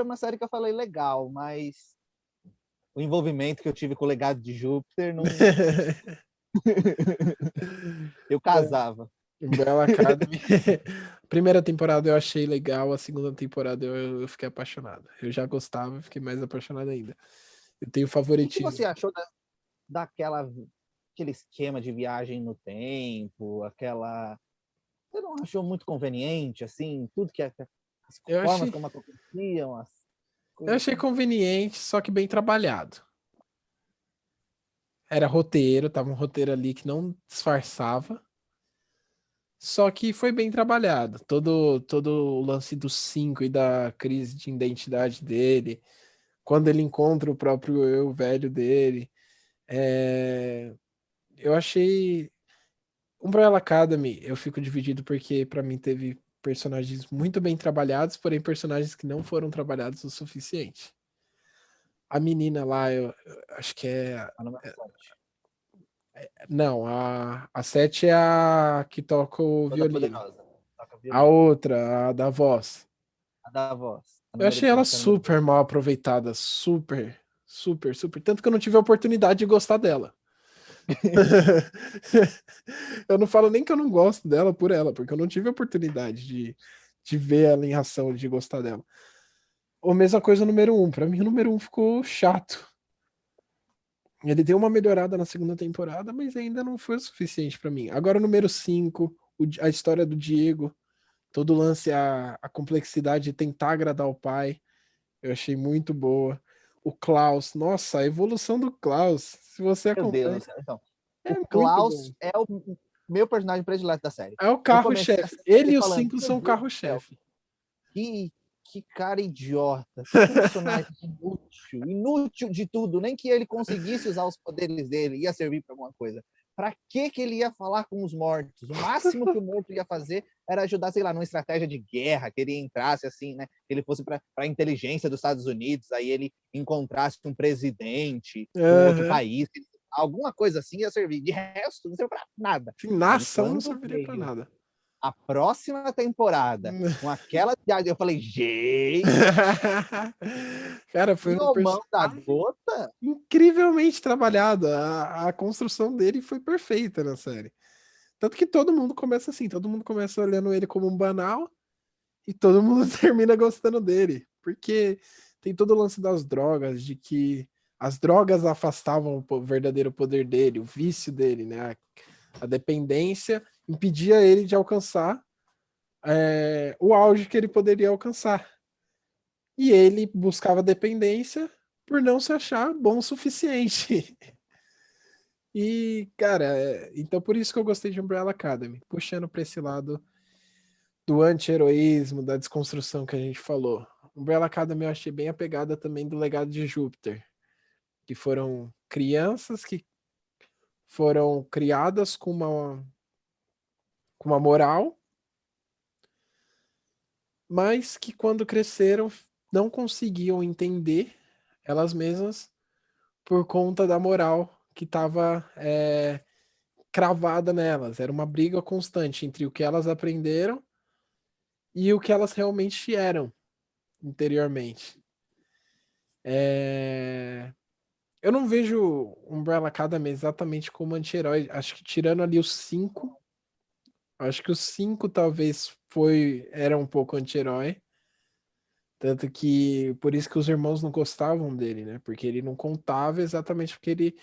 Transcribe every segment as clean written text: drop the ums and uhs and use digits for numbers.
uma série que eu falei legal, mas o envolvimento que eu tive com o Legado de Júpiter não. Eu casava. Umbrella Academy. Primeira temporada eu achei legal, a segunda temporada eu fiquei apaixonado. Eu já gostava, fiquei mais apaixonado ainda. Eu tenho O que favoritismo. você achou aquele esquema de viagem no tempo, aquela. Você não achou muito conveniente, assim, tudo que as Eu formas achei, como aconteciam, as eu coisas achei assim? conveniente, só que bem trabalhado. Era roteiro, tava um roteiro ali que não disfarçava. Só que foi bem trabalhado. Todo o lance dos cinco e da crise de identidade dele, quando ele encontra o próprio eu velho dele. Eu achei. Umbrella Academy, eu fico dividido porque pra mim teve personagens muito bem trabalhados, porém personagens que não foram trabalhados o suficiente. A menina lá, eu acho que é. A número 7. Não, a Sete é a que toca o Toda violino. poderosa. Toca A violino. outra, a da voz. A da voz. A Eu número, achei ela acho que é a número super mal aproveitada. Super, super, super. Tanto que eu não tive a oportunidade de gostar dela. Eu não falo nem que eu não gosto dela por ela, porque eu não tive a oportunidade de ver ela em ação, de gostar dela. Ou mesma coisa o número um. Pra mim, o número um ficou chato. Ele deu uma melhorada na segunda temporada, mas ainda não foi o suficiente pra mim. Agora, o número 5, a história do Diego, todo o lance, a complexidade de tentar agradar o pai, eu achei muito boa. O Klaus, nossa, a evolução do Klaus, se você Meu acompanha, Deus. Então, é o muito bom. Klaus é o meu personagem predileto da série. É o Eu comecei a carro-chefe. Ele série e os falando, cinco meu são o Deus do céu, carro-chefe. que, que cara idiota, que personagem inútil, inútil de tudo, nem que ele conseguisse usar os poderes dele, ia servir para alguma coisa. Para que ele ia falar com os mortos? O máximo que o morto ia fazer era ajudar, sei lá, numa estratégia de guerra, que ele entrasse assim, né? Que ele fosse para a inteligência dos Estados Unidos, aí ele encontrasse um presidente de um outro Aham. país, alguma coisa assim ia servir. De resto, não serviu para nada. Sim, na Aí ação não quando serviria pra veio nada. a próxima temporada, com aquela viagem, eu falei, gente, Cara, foi e um o mão da personagem gota? incrivelmente trabalhado. A construção dele foi perfeita na série. Tanto que todo mundo começa assim, todo mundo começa olhando ele como um banal e todo mundo termina gostando dele. Porque tem todo o lance das drogas, de que as drogas afastavam o verdadeiro poder dele, o vício dele, né? A dependência impedia ele de alcançar o auge que ele poderia alcançar. E ele buscava dependência por não se achar bom o suficiente. E, cara, então por isso que eu gostei de Umbrella Academy, puxando pra esse lado do anti-heroísmo, da desconstrução que a gente falou. Umbrella Academy eu achei bem apegada também do Legado de Júpiter, que foram crianças que foram criadas com uma moral, mas que quando cresceram não conseguiam entender elas mesmas por conta da moral que estava cravada nelas. Era uma briga constante entre o que elas aprenderam e o que elas realmente eram interiormente. Eu não vejo Umbrella Academy exatamente como anti-herói. Acho que tirando ali os cinco, acho que os cinco talvez era um pouco anti-herói. Tanto que por isso que os irmãos não gostavam dele, né? Porque ele não contava exatamente porque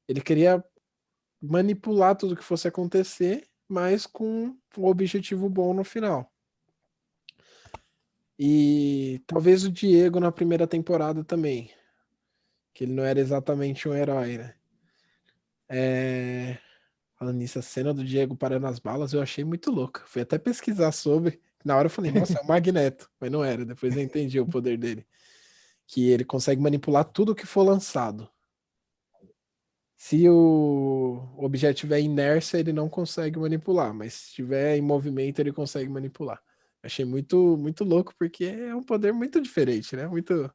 ele queria manipular tudo que fosse acontecer, mas com um objetivo bom no final. E talvez o Diego na primeira temporada também, que ele não era exatamente um herói, né? Falando nisso, a cena do Diego parando as balas eu achei muito louca. Fui até pesquisar sobre. Na hora eu falei, nossa, é o Magneto. Mas não era, depois eu entendi o poder dele. Que ele consegue manipular tudo que for lançado. Se o objeto tiver inércia, ele não consegue manipular, mas se estiver em movimento, ele consegue manipular. Achei muito, muito louco, porque é um poder muito diferente, né? Muito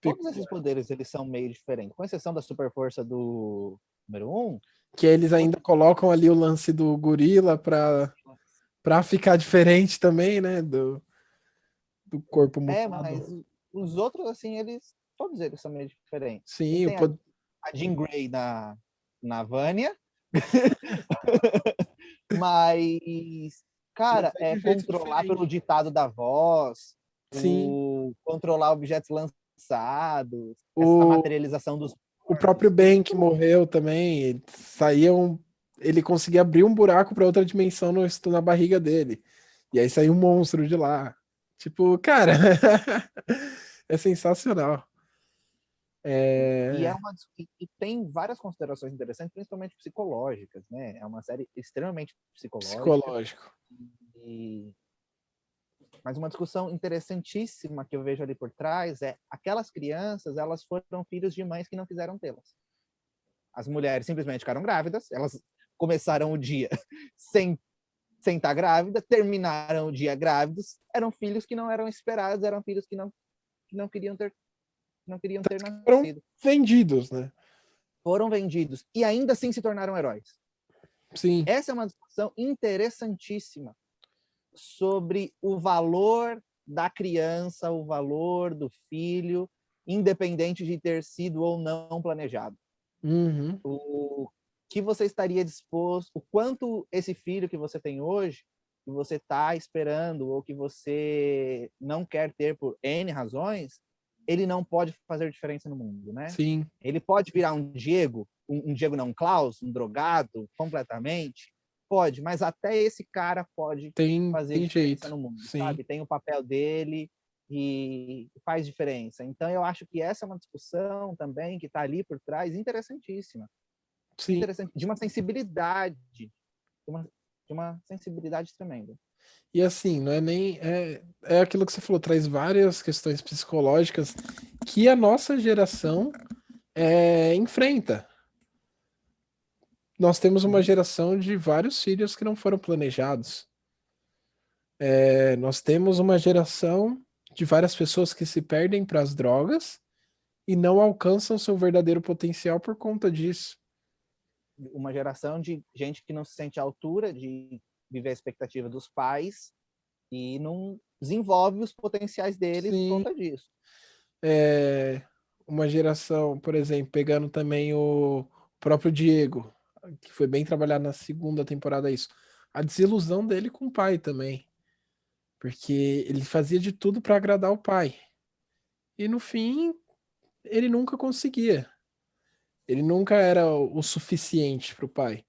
Todos esses peculiar. poderes, eles são meio diferentes. Com exceção da super força do número 1, Que eles todos ainda colocam ali o lance do gorila pra ficar diferente também, né? Do corpo mas mutado. Os outros, assim, todos eles são meio diferentes. E Sim, tem a Jean Grey na Vânia, mas, cara, mas é é de jeito controlar pelo diferente. ditado da voz, Sim, controlar objetos lançados, essa o, materialização dos o próprio mortos, tudo Ben muito que louco. morreu também, ele conseguia abrir um buraco para outra dimensão na barriga dele. E aí saiu um monstro de lá. Tipo, cara, é sensacional. E, É e tem várias considerações interessantes, principalmente psicológicas, né? É uma série extremamente psicológica. psicológico. E, mas uma discussão interessantíssima que eu vejo ali por trás é aquelas crianças, elas foram filhos de mães que não quiseram tê-las. As mulheres simplesmente ficaram grávidas, elas começaram o dia sem estar grávida, terminaram o dia grávidos, eram filhos que não eram esperados, eram filhos que não queriam ter Foram nascido. vendidos, né? Foram vendidos e ainda assim se tornaram heróis. Sim, Essa é uma discussão interessantíssima sobre o valor da criança, o valor do filho, independente de ter sido ou não planejado. uhum, O que você estaria disposto, o quanto esse filho que você tem hoje, que você está esperando ou que você não quer ter por N razões, ele não pode fazer diferença no mundo, né? sim, Ele pode virar um Diego, um Diego não Klaus, um drogado completamente, pode, mas até esse cara pode fazer tem diferença jeito, no mundo, sim, sabe? Tem o papel dele e faz diferença. Então eu acho que essa é uma discussão também que está ali por trás, interessantíssima, sim. de uma sensibilidade, de uma sensibilidade tremenda. E assim, não é nem. É aquilo que você falou, traz várias questões psicológicas que a nossa geração enfrenta. Nós temos uma Uhum. geração de vários filhos que não foram planejados. Nós temos uma geração de várias pessoas que se perdem para as drogas e não alcançam seu verdadeiro potencial por conta disso. Uma geração de gente que não se sente à altura de viver a expectativa dos pais e não desenvolve os potenciais deles por Sim, conta disso. é, uma geração, por exemplo, pegando também o próprio Diego, que foi bem trabalhado na segunda temporada isso. A desilusão dele com o pai também, porque ele fazia de tudo para agradar o pai. E no fim, ele nunca conseguia. Ele nunca era o suficiente para o pai.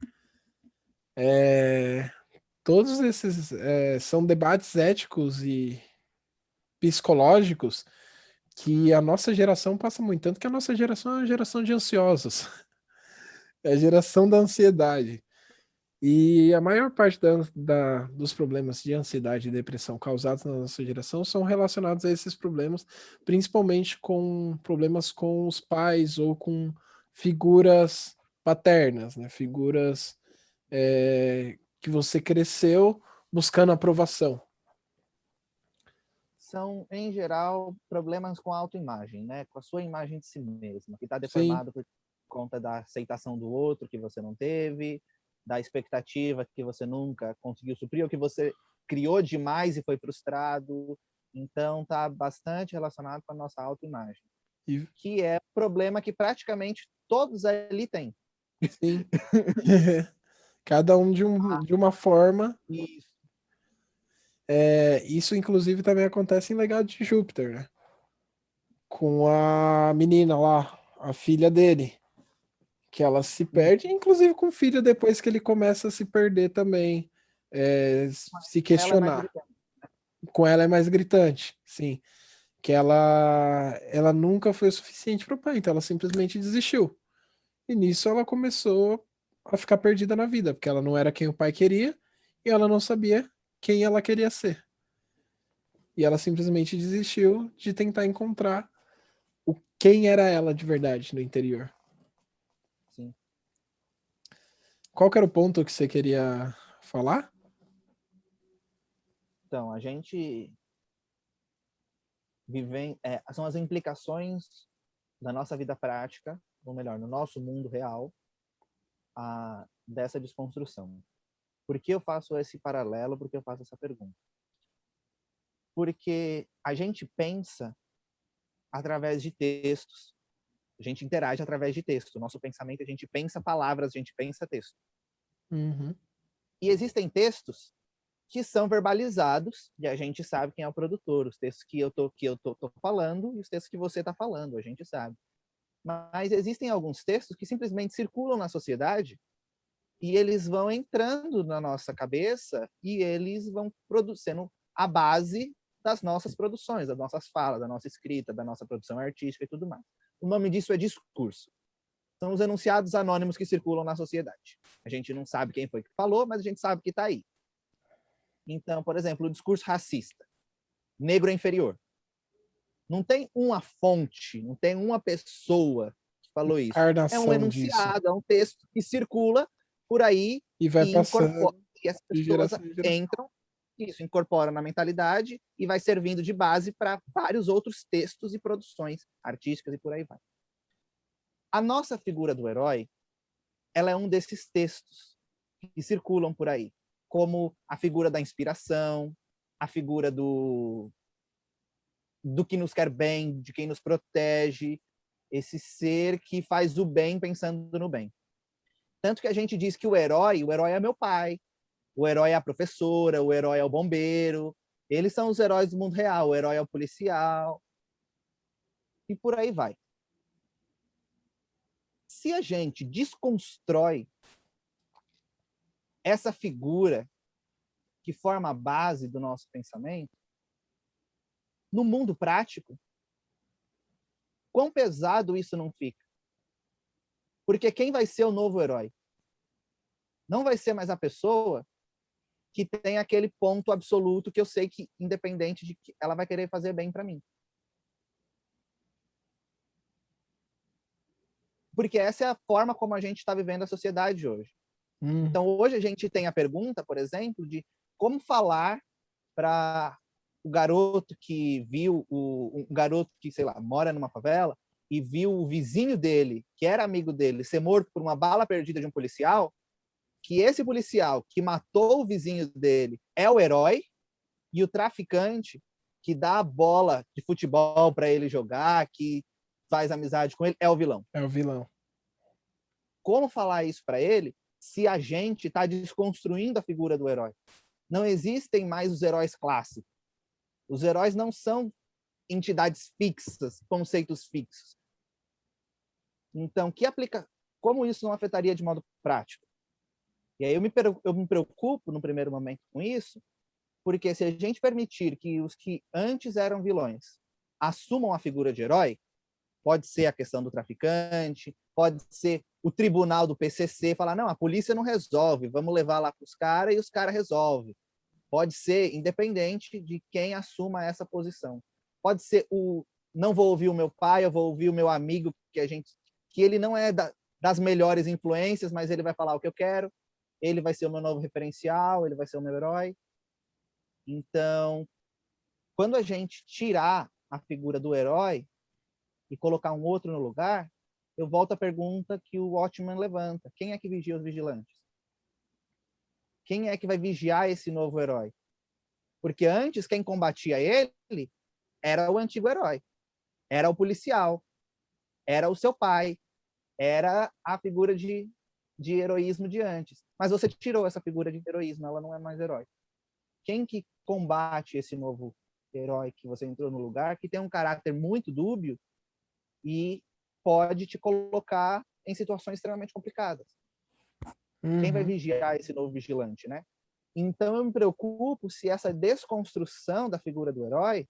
É, todos esses são debates éticos e psicológicos que a nossa geração passa muito, tanto que a nossa geração é uma geração de ansiosos. É a geração da ansiedade. E a maior parte dos problemas de ansiedade e depressão causados na nossa geração são relacionados a esses problemas, principalmente com problemas com os pais ou com figuras paternas, né? Figuras que você cresceu buscando aprovação. São, em geral, problemas com a autoimagem, né? Com a sua imagem de si mesma, que está Sim, deformado por conta da aceitação do outro que você não teve, da expectativa que você nunca conseguiu suprir, ou que você criou demais e foi frustrado. Então, está bastante relacionado com a nossa autoimagem, e, que é um problema que praticamente todos ali têm. sim. Cada um de uma forma. Isso. Isso, inclusive, também acontece em Legado de Júpiter, né? Com a menina lá, a filha dele, que ela se perde, inclusive com o filho depois que ele começa a se perder também, se Ela é mais questionar. gritante. Com ela é mais gritante, sim. Que ela nunca foi o suficiente para o pai, então ela simplesmente desistiu. E nisso ela começou a ficar perdida na vida, porque ela não era quem o pai queria e ela não sabia quem ela queria ser. E ela simplesmente desistiu de tentar encontrar quem era ela de verdade no interior. Sim. Qual que era o ponto que você queria falar? Então, a gente são as implicações da nossa vida prática, ou melhor, no nosso mundo real, dessa desconstrução. Por que eu faço esse paralelo? Por que eu faço essa pergunta? Porque a gente pensa através de textos. A gente interage através de texto. O nosso pensamento, a gente pensa palavras, a gente pensa texto. Uhum. E existem textos que são verbalizados e a gente sabe quem é o produtor, os textos que eu tô falando e os textos que você está falando, a gente sabe. Mas existem alguns textos que simplesmente circulam na sociedade e eles vão entrando na nossa cabeça e eles vão produzindo a base das nossas produções, das nossas falas, da nossa escrita, da nossa produção artística e tudo mais. O nome disso é discurso. São os enunciados anônimos que circulam na sociedade. A gente não sabe quem foi que falou, mas a gente sabe que está aí. Então, por exemplo, o discurso racista. Negro é inferior. Não tem uma fonte, não tem uma pessoa que falou isso. É um Encarnação disso. enunciado, é um texto que circula por aí E vai e incorpora. passando E as de pessoas geração em geração. entram, isso incorpora na mentalidade e vai servindo de base para vários outros textos e produções artísticas e por aí vai. A nossa figura do herói, ela é um desses textos que circulam por aí, como a figura da inspiração, a figura do que nos quer bem, de quem nos protege, esse ser que faz o bem pensando no bem. Tanto que a gente diz que o herói é meu pai, o herói é a professora, o herói é o bombeiro, eles são os heróis do mundo real, o herói é o policial, e por aí vai. Se a gente desconstrói essa figura que forma a base do nosso pensamento, no mundo prático, quão pesado isso não fica? Porque quem vai ser o novo herói? Não vai ser mais a pessoa que tem aquele ponto absoluto que eu sei que, independente de que ela vai querer fazer bem para mim. Porque essa é a forma como a gente está vivendo a sociedade hoje. Então, hoje a gente tem a pergunta, por exemplo, de como falar para o garoto que viu, um garoto que, sei lá, mora numa favela e viu o vizinho dele, que era amigo dele, ser morto por uma bala perdida de um policial, que esse policial que matou o vizinho dele é o herói e o traficante que dá a bola de futebol para ele jogar, que faz amizade com ele, é o vilão. É o vilão. Como falar isso para ele se a gente está desconstruindo a figura do herói? Não existem mais os heróis clássicos. Os heróis não são entidades fixas, conceitos fixos. Então, como isso não afetaria de modo prático? E aí eu me preocupo, no primeiro momento, com isso, porque se a gente permitir que os que antes eram vilões assumam a figura de herói, pode ser a questão do traficante, pode ser o tribunal do PCC falar, não, a polícia não resolve, vamos levar lá para os caras e os caras resolvem. Pode ser independente de quem assuma essa posição. Pode ser não vou ouvir o meu pai, eu vou ouvir o meu amigo, que ele não é das melhores influências, mas ele vai falar o que eu quero, ele vai ser o meu novo referencial, ele vai ser o meu herói. Então, quando a gente tirar a figura do herói e colocar um outro no lugar, eu volto à pergunta que o Watchman levanta. Quem é que vigia os vigilantes? Quem é que vai vigiar esse novo herói? Porque antes, quem combatia ele era o antigo herói. Era o policial. Era o seu pai. Era a figura de heroísmo de antes. Mas você tirou essa figura de heroísmo, ela não é mais herói. Quem que combate esse novo herói que você entrou no lugar, que tem um caráter muito dúbio e pode te colocar em situações extremamente complicadas? Quem vai vigiar esse novo vigilante, né? Então eu me preocupo se essa desconstrução da figura do herói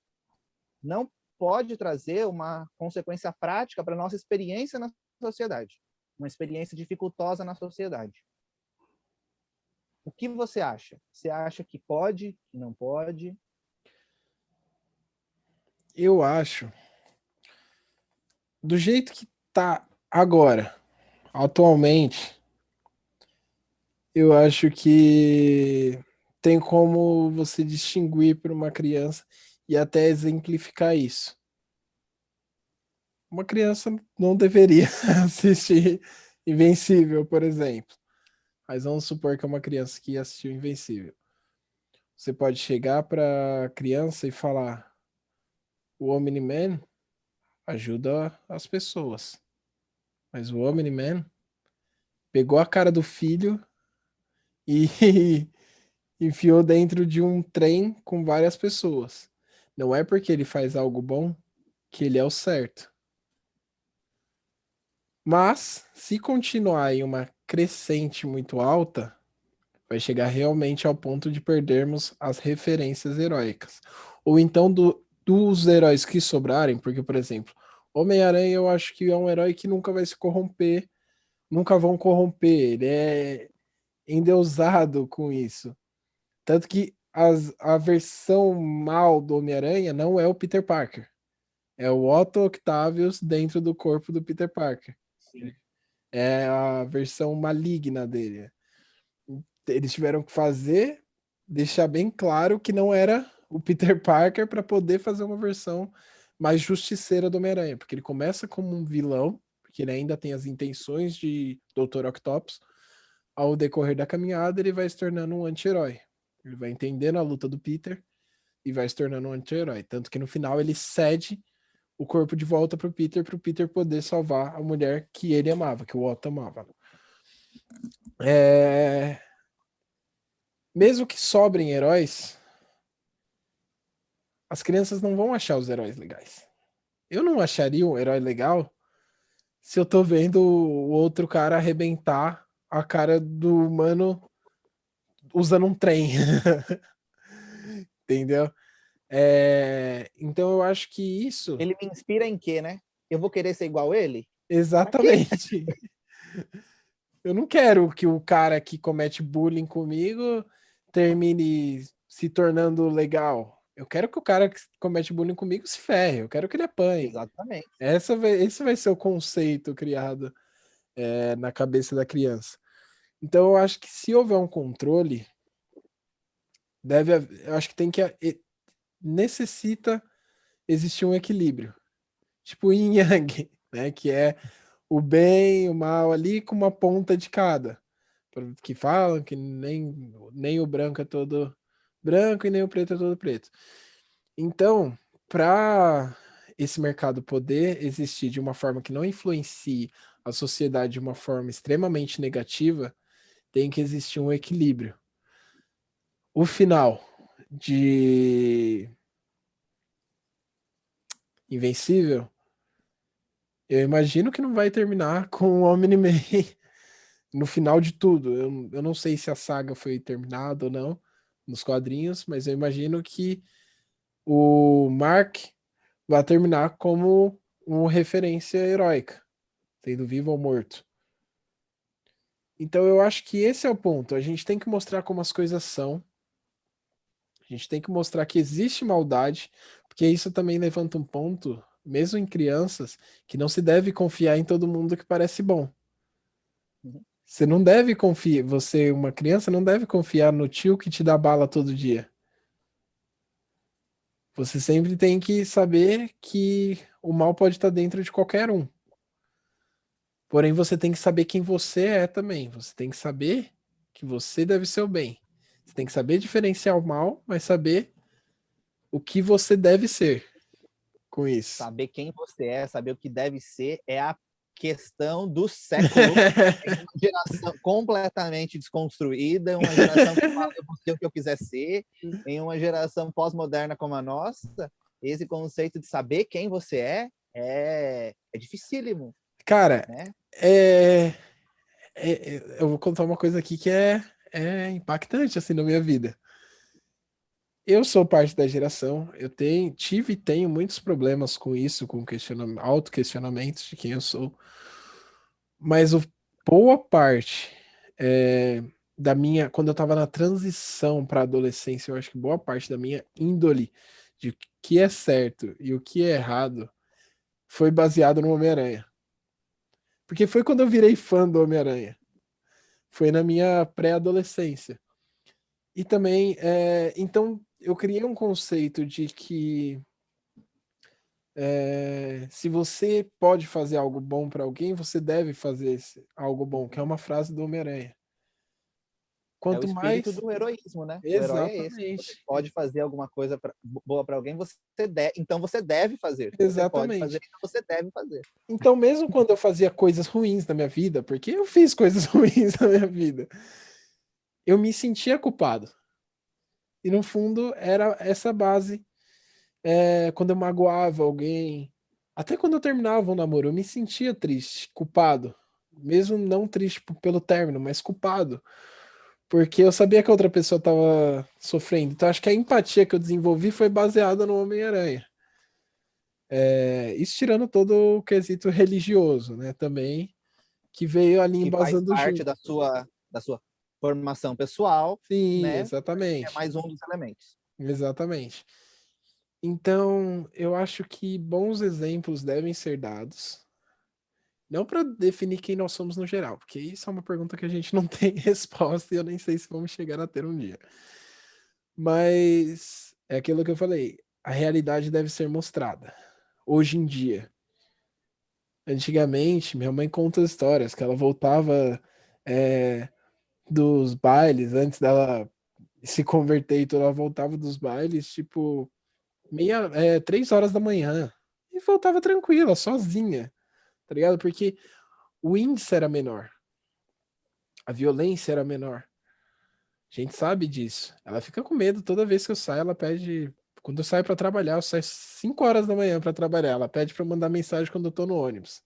não pode trazer uma consequência prática para a nossa experiência na sociedade, uma experiência dificultosa na sociedade. O que você acha? Você acha que pode, que não pode? Eu acho, do jeito que tá agora, atualmente, eu acho que tem como você distinguir para uma criança e até exemplificar isso. Uma criança não deveria assistir Invencível, por exemplo. Mas vamos supor que é uma criança que assistiu Invencível. Você pode chegar para a criança e falar: o Omni-Man ajuda as pessoas. Mas o Omni-Man pegou a cara do filho e enfiou dentro de um trem com várias pessoas. Não é porque ele faz algo bom que ele é o certo. Mas, se continuar em uma crescente muito alta, vai chegar realmente ao ponto de perdermos as referências heróicas. Ou então dos heróis que sobrarem, porque, por exemplo, Homem-Aranha eu acho que é um herói que nunca vai se corromper, nunca vão corromper, ele é endeusado com isso. Tanto que a versão mal do Homem-Aranha não é o Peter Parker, é o Otto Octavius dentro do corpo do Peter Parker. Sim. É a versão maligna dele. Eles tiveram que fazer, deixar bem claro que não era o Peter Parker para poder fazer uma versão mais justiceira do Homem-Aranha, porque ele começa como um vilão, porque ele ainda tem as intenções de Dr. Octopus. Ao decorrer da caminhada, ele vai se tornando um anti-herói. Ele vai entendendo a luta do Peter e vai se tornando um anti-herói. Tanto que no final ele cede o corpo de volta pro Peter poder salvar a mulher que ele amava, que o Otto amava. Mesmo que sobrem heróis, as crianças não vão achar os heróis legais. Eu não acharia um herói legal se eu tô vendo o outro cara arrebentar a cara do humano usando um trem. Entendeu? Então eu acho que isso. Ele me inspira em quê, né? Eu vou querer ser igual ele? Pra quê? Exatamente. Eu não quero que o cara que comete bullying comigo termine se tornando legal. Eu quero que o cara que comete bullying comigo se ferre. Eu quero que ele apanhe. Exatamente. Esse vai ser o conceito criado na cabeça da criança. Então eu acho que se houver um controle, eu acho que necessita existir um equilíbrio. Tipo yin yang, né? Que é o bem e o mal ali com uma ponta de cada. Que falam que nem o branco é todo branco e nem o preto é todo preto. Então, para esse mercado poder existir de uma forma que não influencie a sociedade de uma forma extremamente negativa, tem que existir um equilíbrio. O final de Invencível, eu imagino que não vai terminar com o Omni-Man no final de tudo. Eu não sei se a saga foi terminada ou não nos quadrinhos, mas eu imagino que o Mark vai terminar como uma referência heróica, sendo vivo ou morto. Então eu acho que esse é o ponto. A gente tem que mostrar como as coisas são. A gente tem que mostrar que existe maldade, porque isso também levanta um ponto, mesmo em crianças, que não se deve confiar em todo mundo que parece bom. Uhum. Você não deve confiar, você, uma criança, não deve confiar no tio que te dá bala todo dia. Você sempre tem que saber que o mal pode estar dentro de qualquer um. Porém, você tem que saber quem você é também. Você tem que saber que você deve ser o bem. Você tem que saber diferenciar o mal, mas saber o que você deve ser com isso. Saber quem você é, saber o que deve ser, é a questão do século. Em uma geração completamente desconstruída, uma geração que fala eu vou ser o que eu quiser ser, em uma geração pós-moderna como a nossa, esse conceito de saber quem você é dificílimo, Cara, né? eu vou contar uma coisa aqui que é impactante assim na minha vida. Eu sou parte da geração, tive e tenho muitos problemas com isso, com auto-questionamentos de quem eu sou, mas boa parte da minha, quando eu estava na transição para adolescência, eu acho que boa parte da minha índole de o que é certo e o que é errado foi baseado no Homem-Aranha. Porque foi quando eu virei fã do Homem-Aranha. Foi na minha pré-adolescência. E também, então, eu criei um conceito de que se você pode fazer algo bom para alguém, você deve fazer algo bom, que é uma frase do Homem-Aranha. É o Quanto espírito mais. do heroísmo, né? O herói é esse. Você Exatamente. pode fazer alguma coisa boa para alguém, então você deve fazer. Se você pode fazer, Exatamente. então você deve fazer. Então, mesmo quando eu fazia coisas ruins na minha vida, porque eu fiz coisas ruins na minha vida, eu me sentia culpado. E no fundo era essa base. Quando eu magoava alguém, até quando eu terminava um namoro, eu me sentia triste, culpado. Mesmo não triste pelo término, mas culpado. Porque eu sabia que a outra pessoa estava sofrendo. Então acho que a empatia que eu desenvolvi foi baseada no Homem-Aranha. Isso tirando todo o quesito religioso, né? Também, que veio ali Que faz embasando parte junto. da sua formação pessoal, Sim, né? É exatamente. mais um dos elementos. Exatamente. Então, eu acho que bons exemplos devem ser dados. Não para definir quem nós somos no geral, porque isso é uma pergunta que a gente não tem resposta e eu nem sei se vamos chegar a ter um dia. Mas é aquilo que eu falei, a realidade deve ser mostrada. Hoje em dia. Antigamente, minha mãe conta histórias que ela voltava é, dos bailes, antes dela se converter e tudo, ela voltava dos bailes, tipo, 3 horas da manhã. E voltava tranquila, sozinha, tá ligado? Porque o índice era menor, a violência era menor. A gente sabe disso. Ela fica com medo toda vez que eu saio, ela pede. Quando eu saio pra trabalhar, eu saio 5 horas da manhã pra trabalhar. Ela pede pra eu mandar mensagem quando eu tô no ônibus.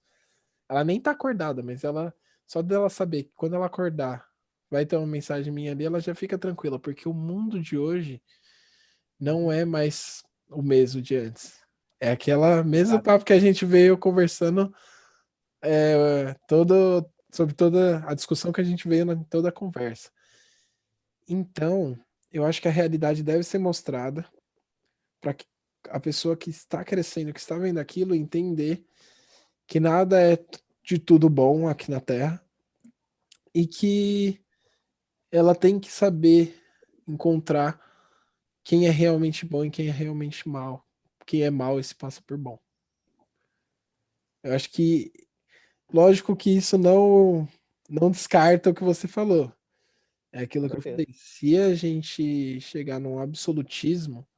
Ela nem tá acordada, mas ela. Só dela saber que quando ela acordar, vai ter uma mensagem minha ali, ela já fica tranquila, porque o mundo de hoje não é mais o mesmo de antes. É aquela mesmo Exato. papo que a gente veio conversando sobre toda a discussão que a gente veio em toda a conversa. Então, eu acho que a realidade deve ser mostrada para que a pessoa que está crescendo, que está vendo aquilo, entender que nada é de tudo bom aqui na Terra e que ela tem que saber encontrar quem é realmente bom e quem é realmente mal. Quem é mal e se passa por bom. Eu acho que, lógico que isso não descarta o que você falou. É Com aquilo que eu certeza. falei. Se a gente chegar num absolutismo,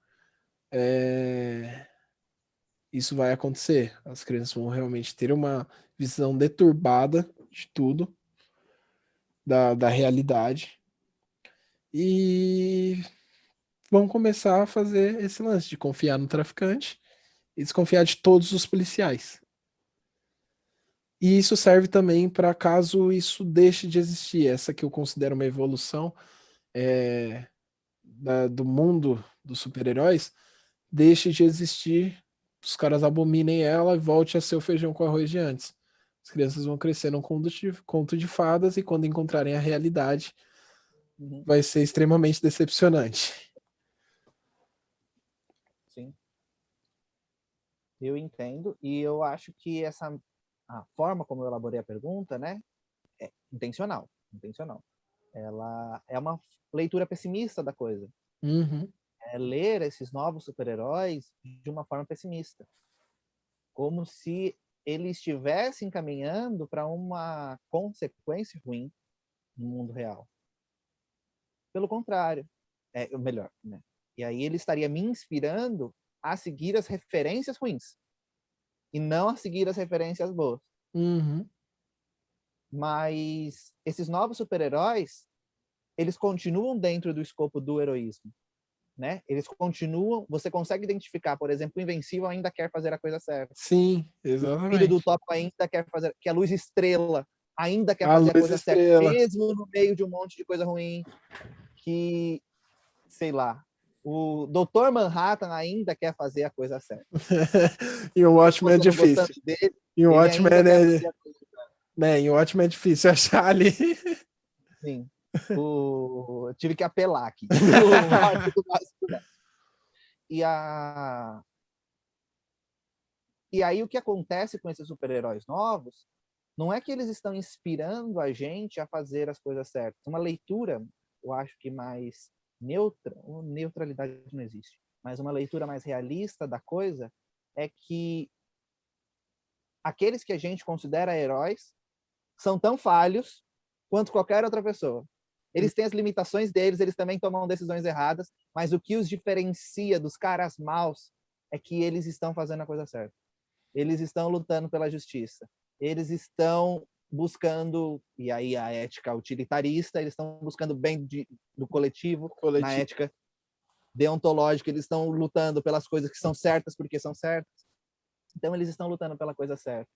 isso vai acontecer. As crianças vão realmente ter uma visão deturbada de tudo, da realidade, e vão começar a fazer esse lance de confiar no traficante e desconfiar de todos os policiais. E isso serve também para caso isso deixe de existir, essa que eu considero uma evolução do mundo dos super-heróis, deixe de existir, os caras abominem ela e volte a ser o feijão com arroz de antes. As crianças vão crescer num conto de fadas e quando encontrarem a realidade, Uhum. vai ser extremamente decepcionante. Sim, eu entendo. E eu acho que a forma como eu elaborei a pergunta, né, é intencional. Intencional. Ela é uma leitura pessimista da coisa. Uhum, É ler esses novos super-heróis de uma forma pessimista, como se ele estivesse encaminhando para uma consequência ruim no mundo real. Pelo contrário, o melhor, né? E aí ele estaria me inspirando a seguir as referências ruins e não a seguir as referências boas. uhum. Mas esses novos super-heróis, eles continuam dentro do escopo do heroísmo, né? Eles continuam, você consegue identificar, por exemplo, o Invencível ainda quer fazer a coisa certa. Sim, O filho do exatamente. Tópico ainda quer fazer, que a Luz Estrela ainda quer A fazer a luz coisa certa, estrela. mesmo no meio de um monte de coisa ruim, que, sei lá, o Doutor Manhattan ainda quer fazer a coisa certa. E o Mesmo Watchmen é você não gostando difícil. dele, E o ele Watchmen ainda quer é, fazer a coisa certa. né, e o Watchmen é difícil achar ali. Sim. Eu tive que apelar aqui. O Marco do Básico, né? E, a... e aí o que acontece com esses super-heróis novos não é que eles estão inspirando a gente a fazer as coisas certas. Uma leitura, eu acho que mais neutra, neutralidade não existe, mas uma leitura mais realista da coisa é que aqueles que a gente considera heróis são tão falhos quanto qualquer outra pessoa. Eles têm as limitações deles, eles também tomam decisões erradas, mas o que os diferencia dos caras maus é que eles estão fazendo a coisa certa. Eles estão lutando pela justiça. Eles estão buscando, e aí a ética utilitarista, eles estão buscando o bem do coletivo, na ética deontológica, eles estão lutando pelas coisas que são certas porque são certas. Então eles estão lutando pela coisa certa.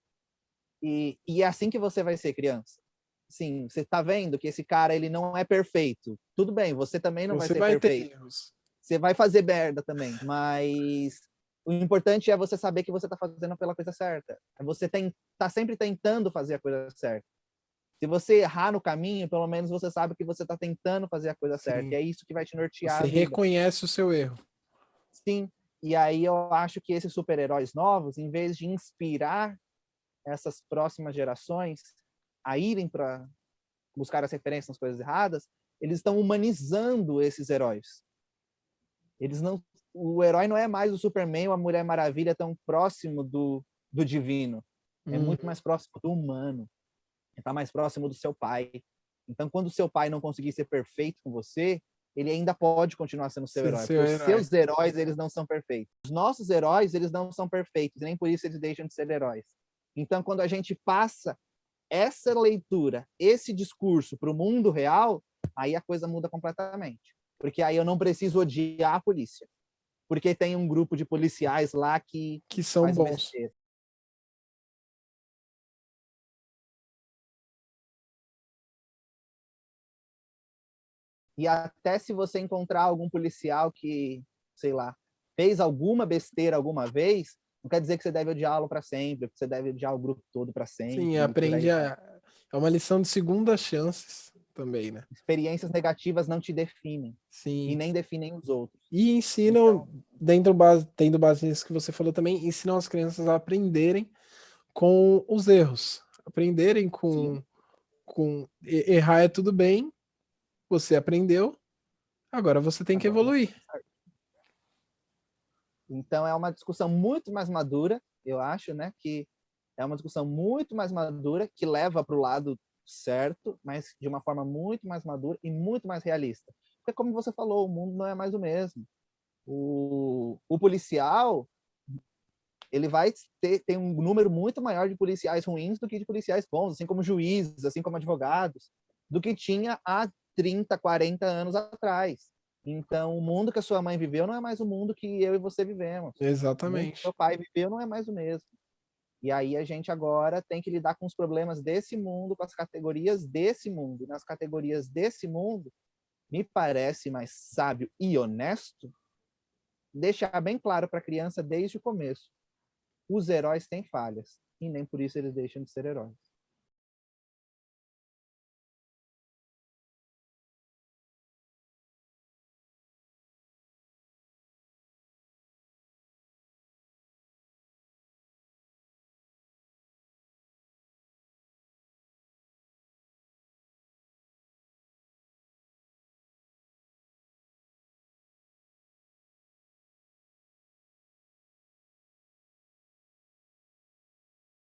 E é assim que você vai ser criança. Sim, você tá vendo que esse cara ele não é perfeito. Tudo bem, você também não vai ser perfeito. Ter erros. Você vai fazer merda também, mas o importante é você saber que você tá fazendo pela coisa certa. É você tá sempre tentando fazer a coisa certa. Se você errar no caminho, pelo menos você sabe que você tá tentando fazer a coisa certa. E é isso que vai te nortear Você a vida. reconhece o seu erro. Sim. E aí eu acho que esses super-heróis novos, em vez de inspirar essas próximas gerações a irem para buscar as referências nas coisas erradas, eles estão humanizando esses heróis. Eles não, o herói não é mais o Superman ou a Mulher Maravilha tão próximo do divino. É muito mais próximo do humano. Está mais próximo do seu pai. Então, quando o seu pai não conseguir ser perfeito com você, ele ainda pode continuar sendo seu herói, porque os seus heróis, eles não são perfeitos. Os nossos heróis, eles não são perfeitos, nem por isso eles deixam de ser heróis. Então, quando a gente passa essa leitura, esse discurso para o mundo real, aí a coisa muda completamente. Porque aí eu não preciso odiar a polícia, porque tem um grupo de policiais lá que são faz bons. besteira. E até se você encontrar algum policial que, sei lá, fez alguma besteira alguma vez, não quer dizer que você deve odiá-lo para sempre, que você deve odiar o grupo todo para sempre. Sim, aprende a... É uma lição de segundas chances também, né? Experiências negativas não te definem. Sim. E nem definem os outros. E ensinam, tendo base nisso que você falou também, ensinam as crianças a aprenderem com os erros. Aprenderem com errar é tudo bem, você aprendeu, agora você tem que evoluir. Então é uma discussão muito mais madura, eu acho, né? Que é uma discussão muito mais madura, que leva para o lado certo, mas de uma forma muito mais madura e muito mais realista. Porque, como você falou, o mundo não é mais o mesmo. O policial, ele vai ter um número muito maior de policiais ruins do que de policiais bons, assim como juízes, assim como advogados, do que tinha há 30, 40 anos atrás. Então, o mundo que a sua mãe viveu não é mais o mundo que eu e você vivemos. Exatamente. O mundo que seu pai viveu não é mais o mesmo. E aí a gente agora tem que lidar com os problemas desse mundo, com as categorias desse mundo. Nas categorias desse mundo, me parece mais sábio e honesto deixar bem claro para a criança desde o começo: os heróis têm falhas e nem por isso eles deixam de ser heróis.